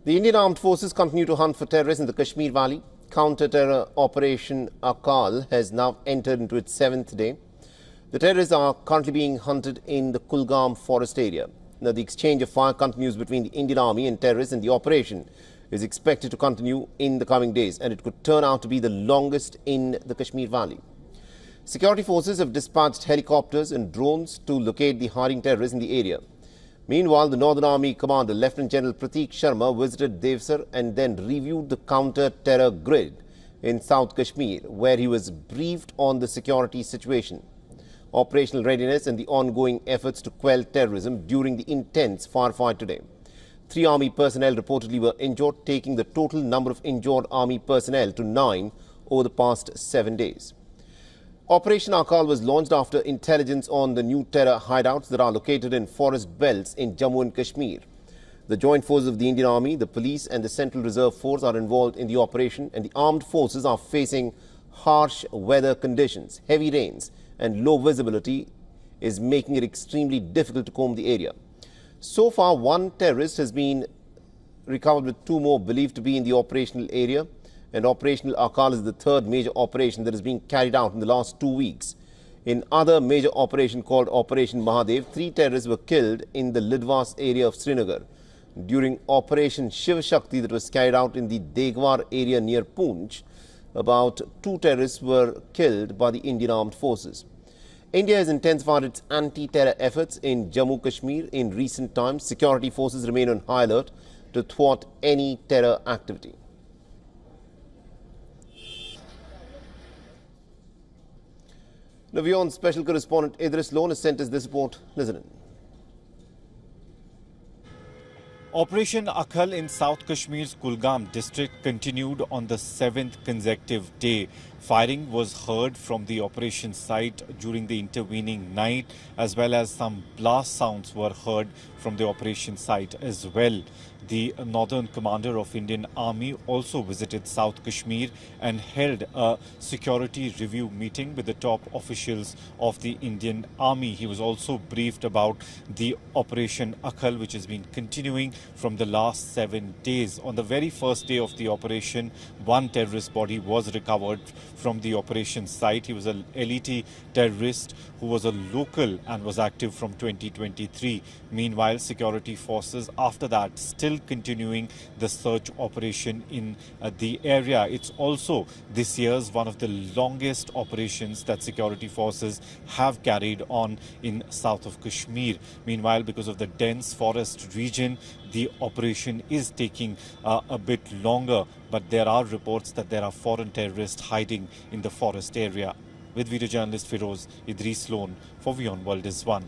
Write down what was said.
The Indian Armed Forces continue to hunt for terrorists in the Kashmir Valley. Counter-terror Operation Akal has now entered into its 7th day. The terrorists are currently being hunted in the Kulgam forest area. Now, the exchange of fire continues between the Indian Army and terrorists, and the operation is expected to continue in the coming days, and it could turn out to be the longest in the Kashmir Valley. Security forces have dispatched helicopters and drones to locate the hiding terrorists in the area. Meanwhile, the Northern Army Commander Lieutenant General Prateek Sharma visited Devsar and then reviewed the counter-terror grid in South Kashmir, where he was briefed on the security situation, operational readiness and the ongoing efforts to quell terrorism during the intense firefight today. 3 Army personnel reportedly were injured, taking the total number of injured Army personnel to 9 over the past 7 days. Operation Akal was launched after intelligence on the new terror hideouts that are located in forest belts in Jammu and Kashmir. The joint forces of the Indian Army, the police and the Central Reserve Force are involved in the operation, and the armed forces are facing harsh weather conditions. Heavy rains and low visibility is making it extremely difficult to comb the area. So far, 1 terrorist has been recovered, with 2 more believed to be in the operational area. And Operational Akal is the 3rd major operation that is being carried out in the last 2 weeks. In other major operation called Operation Mahadev, 3 terrorists were killed in the Lidwas area of Srinagar. During Operation Shiv Shakti that was carried out in the Degwar area near Poonch, about 2 terrorists were killed by the Indian Armed Forces. India has intensified its anti-terror efforts in Jammu Kashmir in recent times. Security forces remain on high alert to thwart any terror activity. Now, WION special correspondent Idris Lone has sent us this report. Listen in. Operation Akal in South Kashmir's Kulgam district continued on the 7th consecutive day. Firing was heard from the operation site during the intervening night, as well as some blast sounds were heard from the operation site as well. The Northern Commander of Indian Army also visited South Kashmir and held a security review meeting with the top officials of the Indian Army. He was also briefed about the Operation Akal, which has been continuing from the last 7 days. On the very first day of the operation, 1 terrorist body was recovered from the operation site. He was an elite terrorist who was a local and was active from 2023. Meanwhile, security forces after that still continuing the search operation in the area. It's also this year's one of the longest operations that security forces have carried on in south of Kashmir. Meanwhile, because of the dense forest region, the operation is taking a bit longer, but there are reports that there are foreign terrorists hiding in the forest area. With video journalist Firoz, Idris Lone for WION World is One.